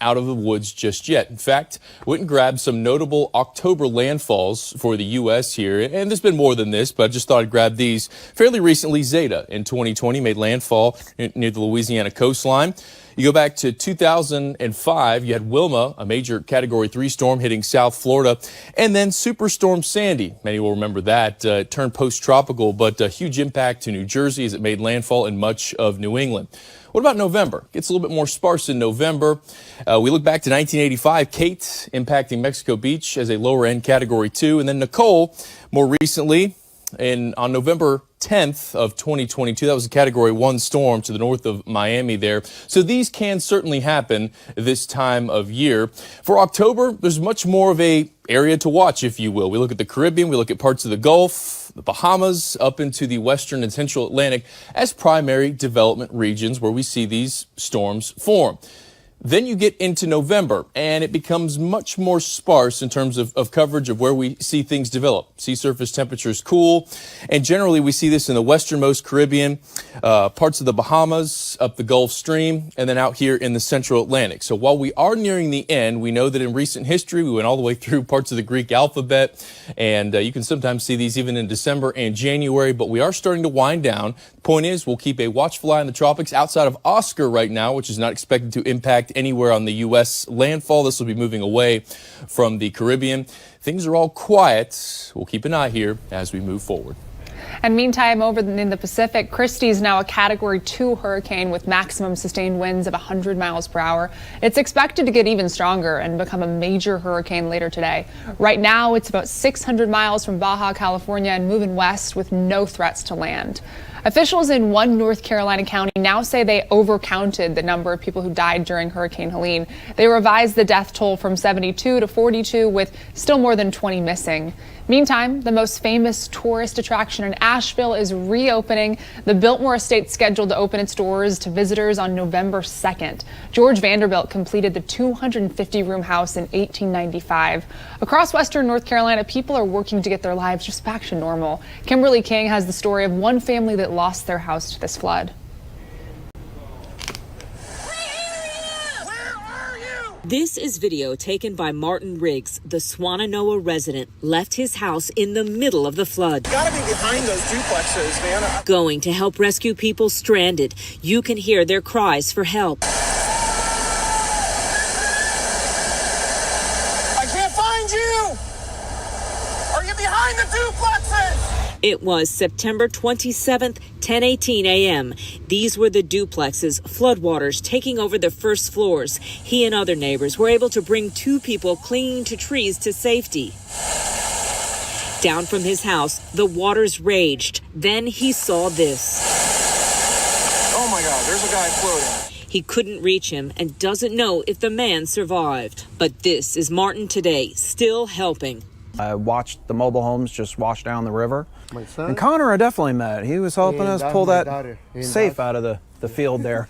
out of the woods just yet. In fact, went and grabbed some notable October landfalls for the U.S. here, and there's been more than this, but I just thought I'd grab these. Fairly recently, Zeta in 2020 made landfall near the Louisiana coastline. You go back to 2005, you had Wilma, a major Category 3 storm hitting South Florida, and then Superstorm Sandy. Many will remember that. It turned post-tropical, but a huge impact to New Jersey as it made landfall in much of New England. What about November? Gets a little bit more sparse in November. We look back to 1985, Kate impacting Mexico Beach as a lower-end Category 2, and then Nicole more recently on November 10th of 2022. That was a Category 1 storm to the north of Miami there. So these can certainly happen this time of year. For October, there's much more of a area to watch, if you will. We look at the Caribbean, we look at parts of the Gulf, the Bahamas, up into the western and central Atlantic as primary development regions where we see these storms form. Then you get into November, and it becomes much more sparse in terms of coverage of where we see things develop. Sea surface temperatures cool, and generally we see this in the westernmost Caribbean, parts of the Bahamas, up the Gulf Stream, and then out here in the central Atlantic. So while we are nearing the end, we know that in recent history we went all the way through parts of the Greek alphabet, and you can sometimes see these even in December and January, but we are starting to wind down. The point is, we'll keep a watchful eye on the tropics outside of Oscar right now, which is not expected to impact anywhere on the U.S. landfall. This will be moving away from the Caribbean. Things are all quiet. We'll keep an eye here as we move forward. And meantime, over in the Pacific, Christy is now a Category 2 hurricane with maximum sustained winds of 100 miles per hour. It's expected to get even stronger and become a major hurricane later today. Right now, it's about 600 miles from Baja California and moving west with no threats to land. Officials in one North Carolina county now say they overcounted the number of people who died during Hurricane Helene. They revised the death toll from 72 to 42, with still more than 20 missing. Meantime, the most famous tourist attraction in Asheville is reopening. The Biltmore Estate's scheduled to open its doors to visitors on November 2nd. George Vanderbilt completed the 250-room house in 1895. Across western North Carolina, people are working to get their lives just back to normal. Kimberly King has the story of one family that lost their house to this flood. This is video taken by Martin Riggs, the Swannanoa resident, left his house in the middle of the flood. You gotta be behind those duplexes, man. Going to help rescue people stranded. You can hear their cries for help. I can't find you! Are you behind the duplexes? It was September 27th, 10:18 a.m. These were the duplexes, floodwaters taking over the first floors. He and other neighbors were able to bring two people clinging to trees to safety. Down from his house, the waters raged. Then he saw this. Oh my God, there's a guy floating. He couldn't reach him and doesn't know if the man survived. But this is Martin today, still helping. I watched the mobile homes just wash down the river. My son? And Connor I definitely met. He was helping us pull that safe out of the field there.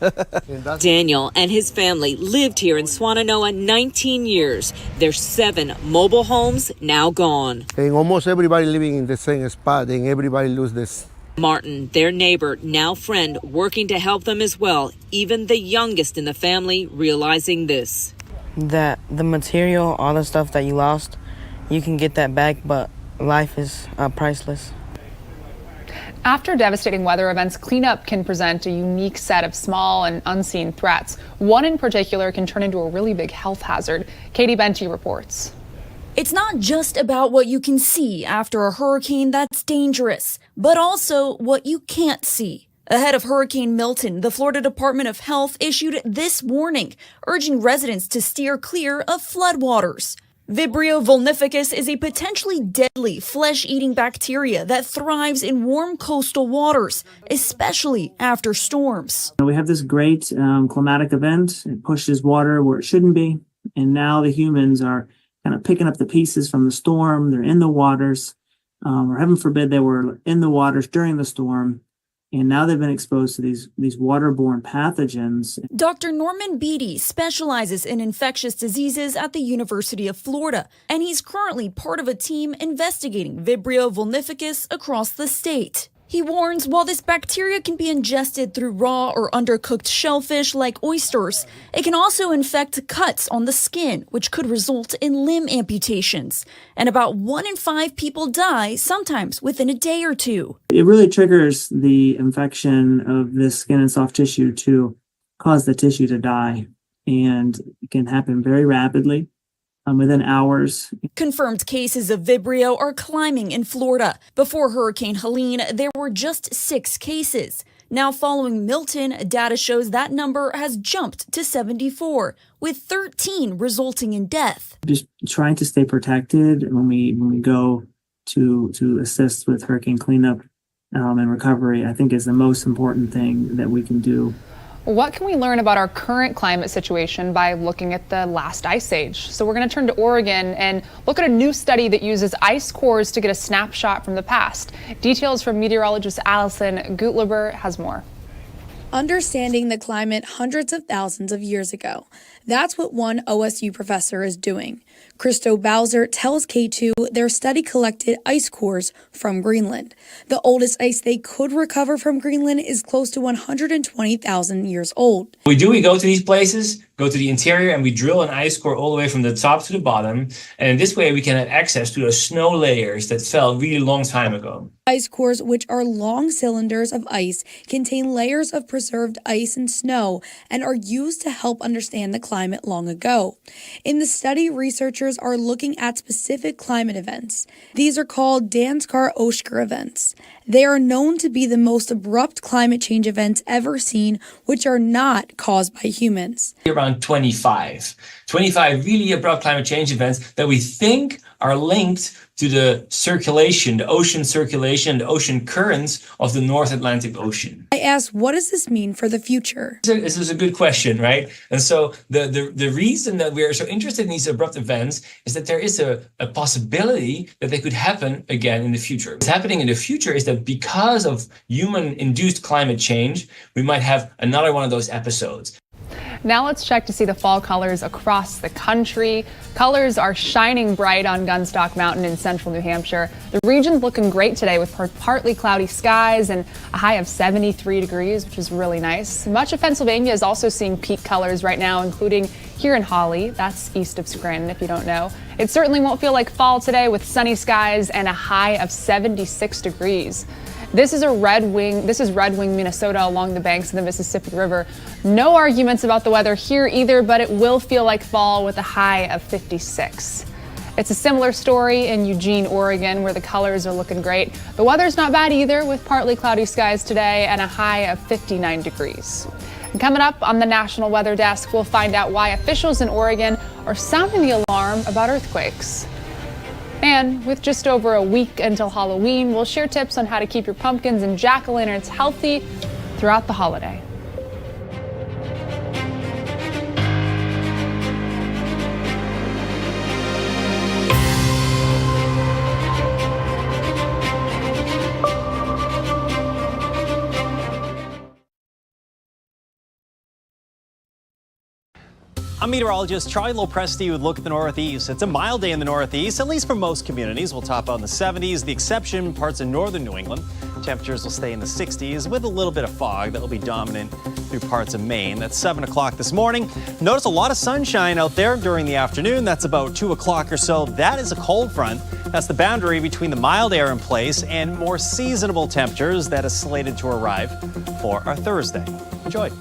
Daniel and his family lived here in Swannanoa 19 years. Their 7 mobile homes now gone. And almost everybody living in the same spot, and everybody lose this. Martin, their neighbor, now friend, working to help them as well. Even the youngest in the family realizing this. That the material, all the stuff that you lost, you can get that back, but life is priceless. After devastating weather events, cleanup can present a unique set of small and unseen threats. One in particular can turn into a really big health hazard. Katie Benty reports. It's not just about what you can see after a hurricane that's dangerous, but also what you can't see. Ahead of Hurricane Milton, the Florida Department of Health issued this warning, urging residents to steer clear of floodwaters. Vibrio vulnificus is a potentially deadly flesh-eating bacteria that thrives in warm coastal waters, especially after storms. We have this great climatic event. It pushes water where it shouldn't be. And now the humans are kind of picking up the pieces from the storm. They're in the waters. Or heaven forbid they were in the waters during the storm. And now they've been exposed to these waterborne pathogens. Dr. Norman Beatty specializes in infectious diseases at the University of Florida, and he's currently part of a team investigating Vibrio vulnificus across the state. He warns while this bacteria can be ingested through raw or undercooked shellfish like oysters, it can also infect cuts on the skin, which could result in limb amputations. And about 1 in 5 people die, sometimes within a day or two. It really triggers the infection of this skin and soft tissue to cause the tissue to die. And it can happen very rapidly. Within hours. Confirmed cases of Vibrio are climbing in Florida. Before Hurricane Helene, there were just 6 cases. Now following Milton, data shows that number has jumped to 74, with 13 resulting in death. Just trying to stay protected when we go to assist with hurricane cleanup and recovery, I think is the most important thing that we can do. What can we learn about our current climate situation by looking at the last ice age? So we're going to turn to Oregon and look at a new study that uses ice cores to get a snapshot from the past. Details from meteorologist Allison Gutleber has more. Understanding the climate hundreds of thousands of years ago. That's what one OSU professor is doing. Christo Bowser tells K2 their study collected ice cores from Greenland. The oldest ice they could recover from Greenland is close to 120,000 years old. We go to these places, go to the interior, and we drill an ice core all the way from the top to the bottom. And in this way, we can have access to those snow layers that fell really long time ago. Ice cores, which are long cylinders of ice, contain layers of preserved ice and snow and are used to help understand the climate long ago. In the study, researchers are looking at specific climate events. These are called Danskar-Oshker events. They are known to be the most abrupt climate change events ever seen, which are not caused by humans. Around 25 really abrupt climate change events that we think are linked to the circulation, the ocean currents of the North Atlantic Ocean. I asked, what does this mean for the future? This is a good question, right? And so the reason that we are so interested in these abrupt events is that there is a possibility that they could happen again in the future. What's happening in the future is that because of human-induced climate change, we might have another one of those episodes. Now let's check to see the fall colors across the country. Colors are shining bright on Gunstock Mountain in central New Hampshire. The region's looking great today with partly cloudy skies and a high of 73 degrees, which is really nice. Much of Pennsylvania is also seeing peak colors right now, including here in Hawley. That's east of Scranton, if you don't know. It certainly won't feel like fall today with sunny skies and a high of 76 degrees. This is Red Wing, Minnesota, along the banks of the Mississippi River. No arguments about the weather here either, but it will feel like fall with a high of 56. It's a similar story in Eugene, Oregon, where the colors are looking great. The weather's not bad either, with partly cloudy skies today and a high of 59 degrees. And coming up on the National Weather Desk, we'll find out why officials in Oregon are sounding the alarm about earthquakes. And with just over a week until Halloween, we'll share tips on how to keep your pumpkins and jack-o'-lanterns healthy throughout the holiday. I'm meteorologist Charlie Lopresti with a look at the Northeast. It's a mild day in the Northeast, at least for most communities. We'll top out in the 70s. The exception, parts of northern New England. Temperatures will stay in the 60s with a little bit of fog that will be dominant through parts of Maine. That's 7 o'clock this morning. Notice a lot of sunshine out there during the afternoon. That's about 2 o'clock or so. That is a cold front. That's the boundary between the mild air in place and more seasonable temperatures that is slated to arrive for our Thursday. Enjoy.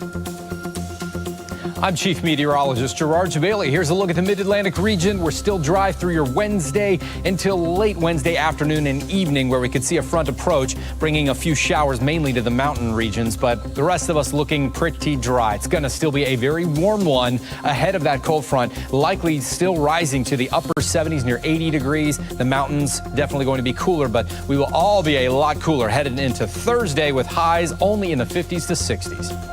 I'm Chief Meteorologist Gerard Jabali. Here's a look at the Mid-Atlantic region. We're still dry through your Wednesday until late Wednesday afternoon and evening, where we could see a front approach, bringing a few showers mainly to the mountain regions, but the rest of us looking pretty dry. It's going to still be a very warm one ahead of that cold front, likely still rising to the upper 70s near 80 degrees. The mountains definitely going to be cooler, but we will all be a lot cooler headed into Thursday with highs only in the 50s to 60s.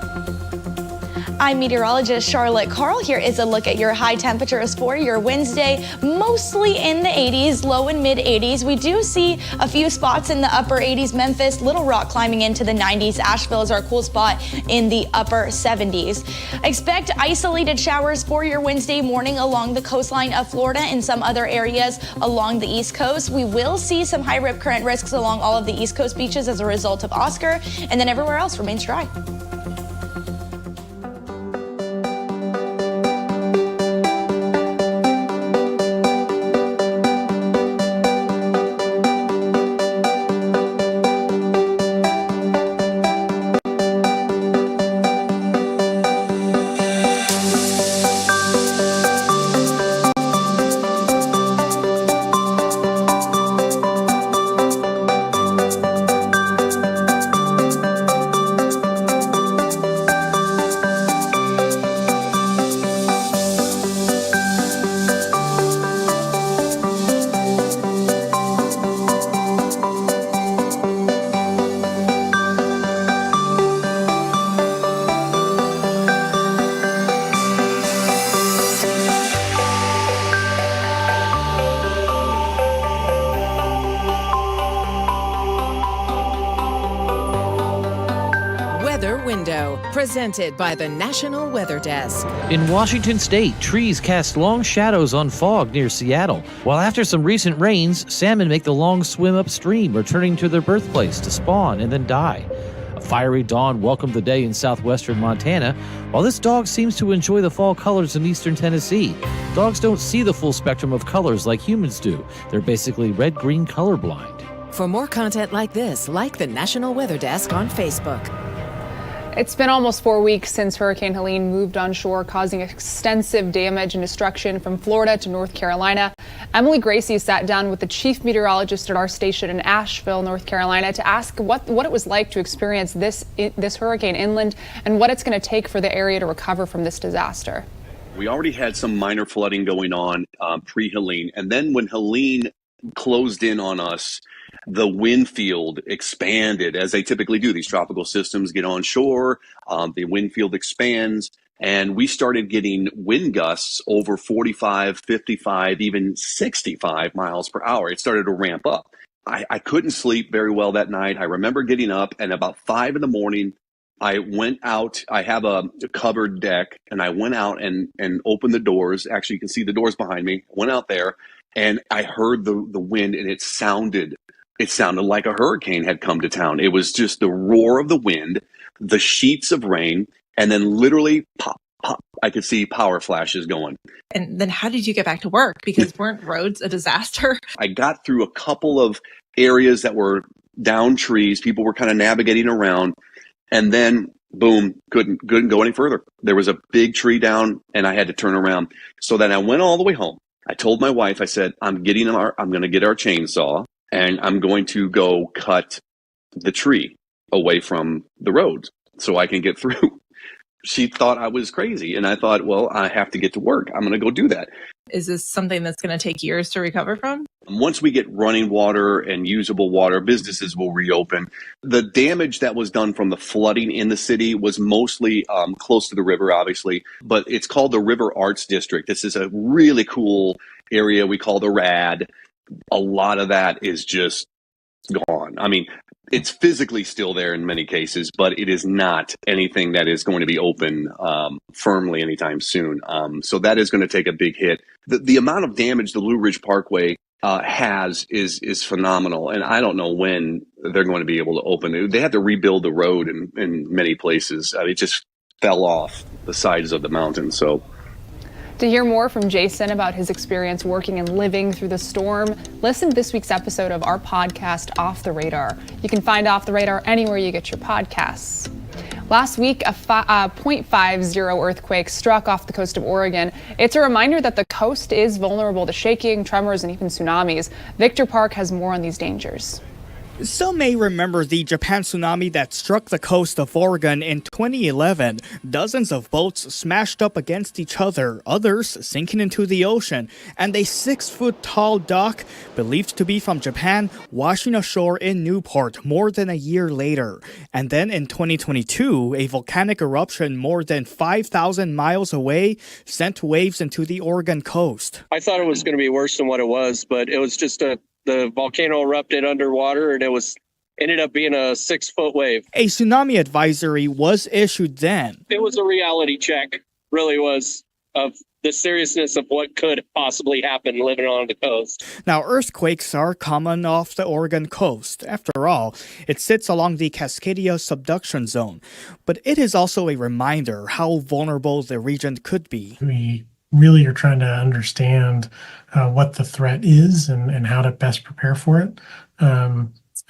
I'm meteorologist Charlotte Carl. Here is a look at your high temperatures for your Wednesday, mostly in the 80s, low and mid 80s. We do see a few spots in the upper 80s. Memphis, Little Rock climbing into the 90s. Asheville is our cool spot in the upper 70s. Expect isolated showers for your Wednesday morning along the coastline of Florida and some other areas along the East Coast. We will see some high rip current risks along all of the East Coast beaches as a result of Oscar, and then everywhere else remains dry. Presented by the National Weather Desk. In Washington state, trees cast long shadows on fog near Seattle, while after some recent rains, salmon make the long swim upstream, returning to their birthplace to spawn and then die. A fiery dawn welcomed the day in southwestern Montana, while this dog seems to enjoy the fall colors in eastern Tennessee. Dogs don't see the full spectrum of colors like humans do. They're basically red-green colorblind. For more content like this, like the National Weather Desk on Facebook. It's been almost 4 weeks since Hurricane Helene moved onshore, causing extensive damage and destruction from Florida to North Carolina. Emily Gracie sat down with the chief meteorologist at our station in Asheville, North Carolina, to ask what it was like to experience this hurricane inland and what it's going to take for the area to recover from this disaster. We already had some minor flooding going on pre-Helene, and then when Helene closed in on us, the wind field expanded, as they typically do. These tropical systems get onshore, the wind field expands, and we started getting wind gusts over 45, 55, even 65 miles per hour. It started to ramp up. I couldn't sleep very well that night. I remember getting up, and about 5 in the morning, I went out. I have a covered deck, and I went out and opened the doors. Actually, you can see the doors behind me. I went out there, and I heard the wind, and it sounded like a hurricane had come to town. It was just the roar of the wind, the sheets of rain, and then literally pop, pop. I could see power flashes going. And then how did you get back to work? Because weren't roads a disaster? I got through a couple of areas that were down trees. People were kind of navigating around, and then boom, couldn't go any further. There was a big tree down, and I had to turn around. So then I went all the way home. I told my wife, I said, I'm going to get our chainsaw, and I'm going to go cut the tree away from the road so I can get through. She thought I was crazy, and I thought, well, I have to get to work. I'm going to go do that. Is this something that's going to take years to recover from? Once we get running water and usable water, businesses will reopen. The damage that was done from the flooding in the city was mostly close to the river, obviously, but it's called the River Arts District. This is a really cool area we call the RAD. A lot of that is just gone. I mean, it's physically still there in many cases, but it is not anything that is going to be open firmly anytime soon. So that is going to take a big hit. The amount of damage the Blue Ridge Parkway has is phenomenal, and I don't know when they're going to be able to open it. They had to rebuild the road in many places. It just fell off the sides of the mountain. So. To hear more from Jason about his experience working and living through the storm, listen to this week's episode of our podcast, Off the Radar. You can find Off the Radar anywhere you get your podcasts. Last week, a 0.50 earthquake struck off the coast of Oregon. It's a reminder that the coast is vulnerable to shaking, tremors, and even tsunamis. Victor Park has more on these dangers. Some may remember the Japan tsunami that struck the coast of Oregon in 2011. Dozens of boats smashed up against each other, others sinking into the ocean, and a 6-foot-tall dock, believed to be from Japan, washing ashore in Newport more than a year later. And then in 2022, a volcanic eruption more than 5,000 miles away sent waves into the Oregon coast. I thought it was going to be worse than what it was, but it was just the volcano erupted underwater, and it ended up being a 6-foot wave. A tsunami advisory was issued then. It was a reality check, really was, of the seriousness of what could possibly happen living on the coast. Now, earthquakes are common off the Oregon coast. After all, it sits along the Cascadia subduction zone. But it is also a reminder how vulnerable the region could be. We really are trying to understand what the threat is and how to best prepare for it,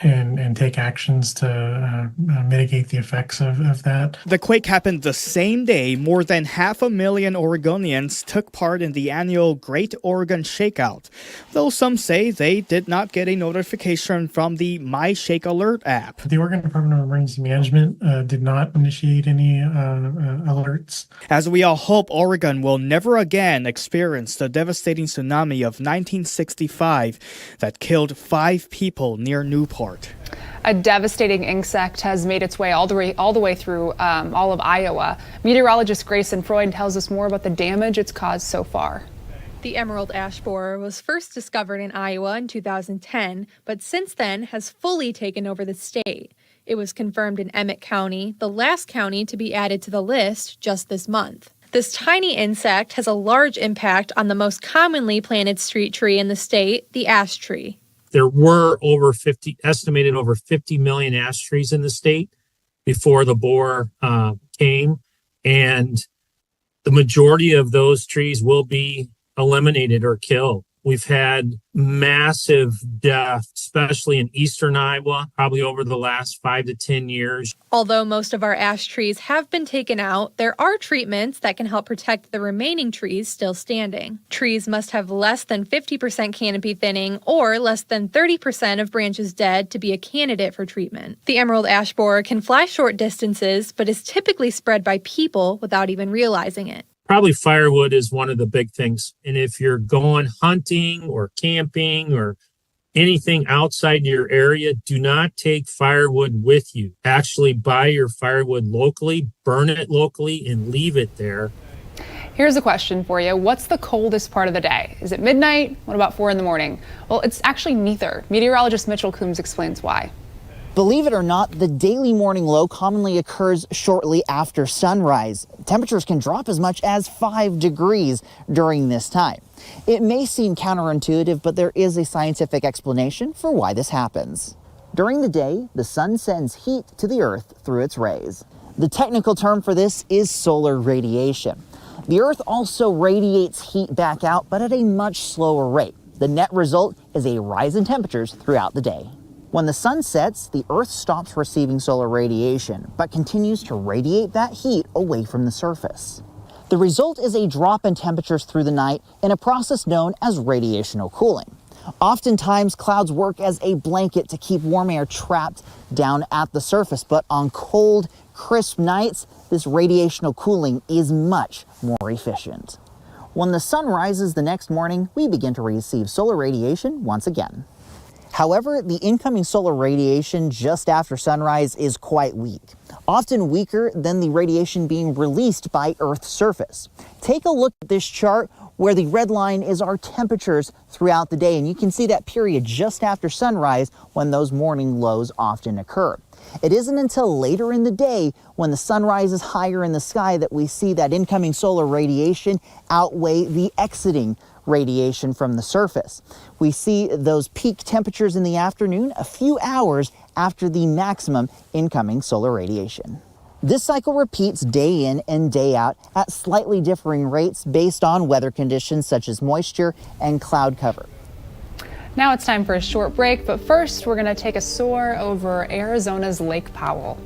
and take actions to mitigate the effects of that. The quake happened the same day. More than 500,000 Oregonians took part in the annual Great Oregon Shakeout, though some say they did not get a notification from the My Shake Alert app. The Oregon Department of Emergency Management did not initiate any alerts. As we all hope Oregon will never again experience the devastating tsunami of 1965 that killed 5 people near Newport. A devastating insect has made its way all the way through all of Iowa. Meteorologist Grayson Freud tells us more about the damage it's caused so far. The emerald ash borer was first discovered in Iowa in 2010, but since then has fully taken over the state. It was confirmed in Emmett County, the last county to be added to the list just this month. This tiny insect has a large impact on the most commonly planted street tree in the state, the ash tree. There were estimated over 50 million ash trees in the state before the borer came, and the majority of those trees will be eliminated or killed. We've had massive death, especially in eastern Iowa, probably over the last 5 to 10 years. Although most of our ash trees have been taken out, there are treatments that can help protect the remaining trees still standing. Trees must have less than 50% canopy thinning or less than 30% of branches dead to be a candidate for treatment. The emerald ash borer can fly short distances, but is typically spread by people without even realizing it. Probably firewood is one of the big things. And if you're going hunting or camping or anything outside your area, do not take firewood with you. Actually buy your firewood locally, burn it locally, and leave it there. Here's a question for you. What's the coldest part of the day? Is it midnight? What about 4 in the morning? Well, it's actually neither. Meteorologist Mitchell Coombs explains why. Believe it or not, the daily morning low commonly occurs shortly after sunrise. Temperatures can drop as much as 5 degrees during this time. It may seem counterintuitive, but there is a scientific explanation for why this happens. During the day, the sun sends heat to the earth through its rays. The technical term for this is solar radiation. The earth also radiates heat back out, but at a much slower rate. The net result is a rise in temperatures throughout the day. When the sun sets, the Earth stops receiving solar radiation, but continues to radiate that heat away from the surface. The result is a drop in temperatures through the night in a process known as radiational cooling. Oftentimes, clouds work as a blanket to keep warm air trapped down at the surface, but on cold, crisp nights, this radiational cooling is much more efficient. When the sun rises the next morning, we begin to receive solar radiation once again. However, the incoming solar radiation just after sunrise is quite weak, often weaker than the radiation being released by Earth's surface. Take a look at this chart where the red line is our temperatures throughout the day, and you can see that period just after sunrise when those morning lows often occur. It isn't until later in the day when the sun rises higher in the sky that we see that incoming solar radiation outweigh the exiting radiation from the surface. We see those peak temperatures in the afternoon a few hours after the maximum incoming solar radiation. This cycle repeats day in and day out at slightly differing rates based on weather conditions such as moisture and cloud cover. Now it's time for a short break, but first we're going to take a soar over Arizona's Lake Powell.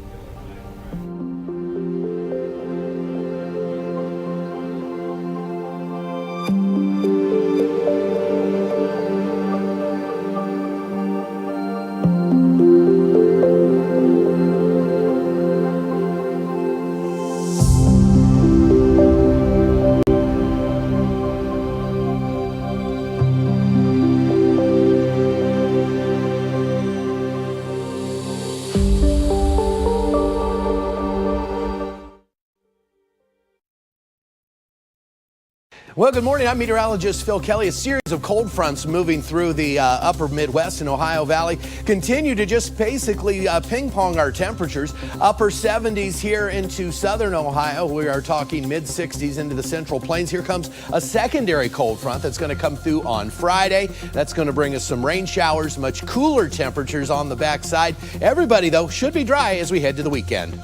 Well, good morning. I'm meteorologist Phil Kelly. A series of cold fronts moving through the upper Midwest and Ohio Valley continue to just basically ping pong our temperatures. Upper 70s here into southern Ohio. We are talking mid 60s into the central plains. Here comes a secondary cold front that's going to come through on Friday. That's going to bring us some rain showers, much cooler temperatures on the backside. Everybody, though, should be dry as we head to the weekend.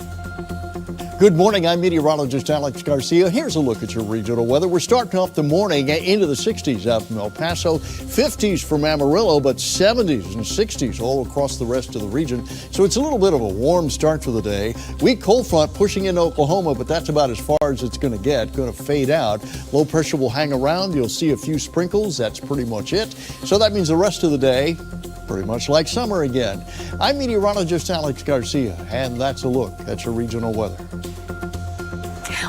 Good morning. I'm meteorologist Alex Garcia. Here's a look at your regional weather. We're starting off the morning into the 60s out in El Paso, 50s from Amarillo, but 70s and 60s all across the rest of the region. So it's a little bit of a warm start to the day. Weak cold front pushing into Oklahoma, but that's about as far as it's going to get. Going to fade out. Low pressure will hang around. You'll see a few sprinkles. That's pretty much it. So that means the rest of the day, pretty much like summer again. I'm meteorologist Alex Garcia, and that's a look at your regional weather.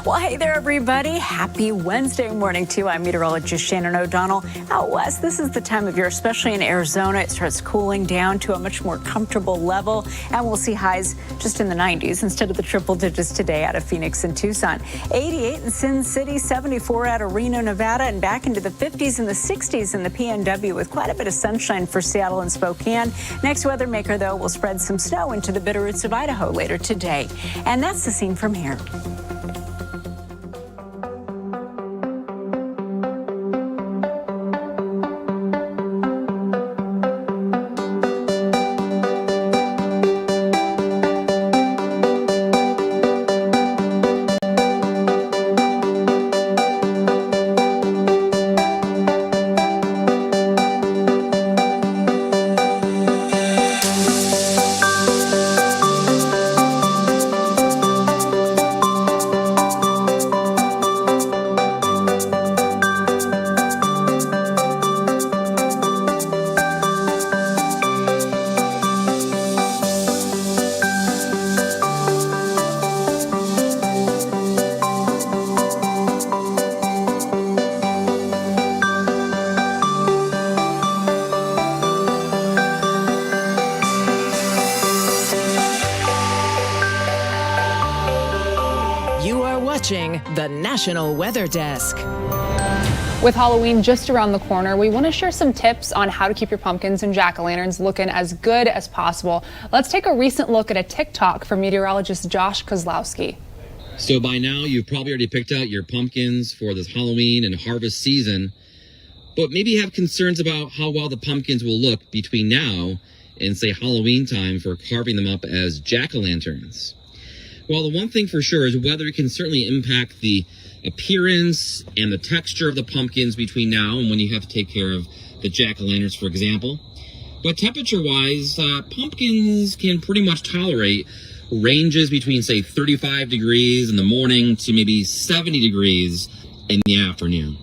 Well, hey there, everybody. Happy Wednesday morning to you. I'm meteorologist Shannon O'Donnell. Out west, this is the time of year, especially in Arizona. It starts cooling down to a much more comfortable level, and we'll see highs just in the 90s instead of the triple digits today out of Phoenix and Tucson. 88 in Sin City, 74 out of Reno, Nevada, and back into the 50s and the 60s in the PNW with quite a bit of sunshine for Seattle and Spokane. Next weather maker, though, will spread some snow into the Bitterroots of Idaho later today. And that's the scene from here. The National Weather Desk. With Halloween just around the corner, we want to share some tips on how to keep your pumpkins and jack-o'-lanterns looking as good as possible. Let's take a recent look at a TikTok from meteorologist Josh Kozlowski. So by now, you've probably already picked out your pumpkins for this Halloween and harvest season, but maybe you have concerns about how well the pumpkins will look between now and, say, Halloween time for carving them up as jack-o'-lanterns. Well, the one thing for sure is weather can certainly impact the appearance and the texture of the pumpkins between now and when you have to take care of the jack-o'-lanterns, for example. But temperature-wise, pumpkins can pretty much tolerate ranges between, say, 35 degrees in the morning to maybe 70 degrees in the afternoon.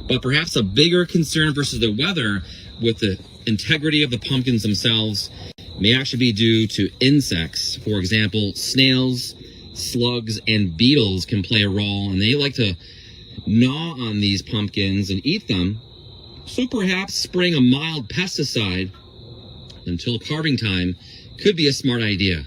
But perhaps a bigger concern versus the weather with the integrity of the pumpkins themselves may actually be due to insects. For example, snails, slugs, and beetles can play a role, and they like to gnaw on these pumpkins and eat them. So perhaps spraying a mild pesticide until carving time could be a smart idea.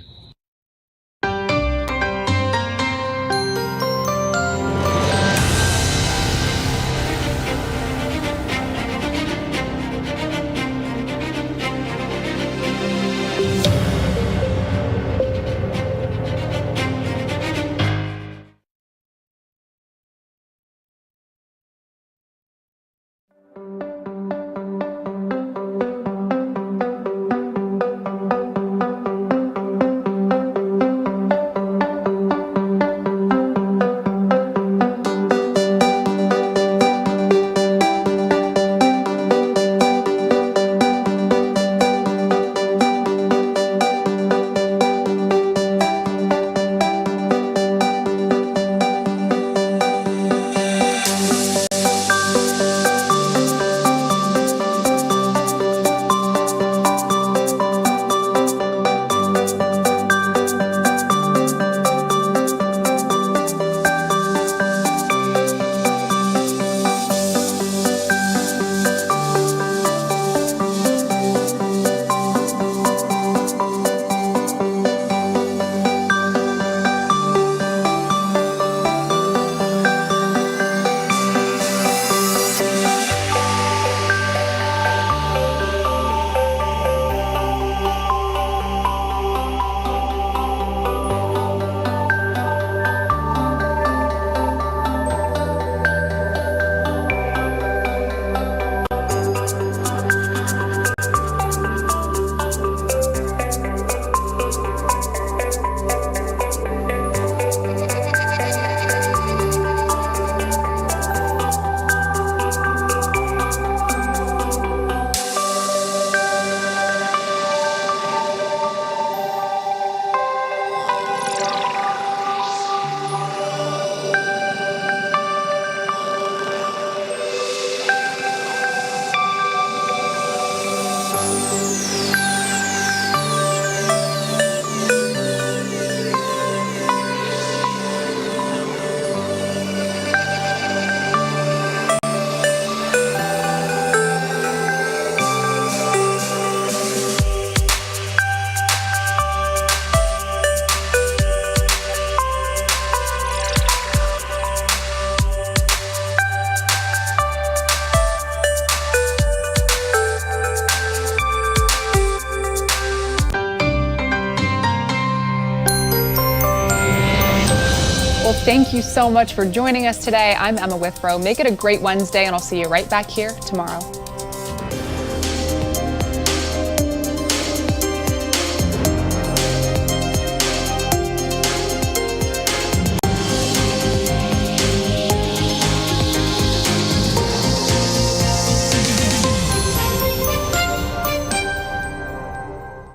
Thank you so much for joining us today. I'm Emma Withrow. Make it a great Wednesday, and I'll see you right back here tomorrow.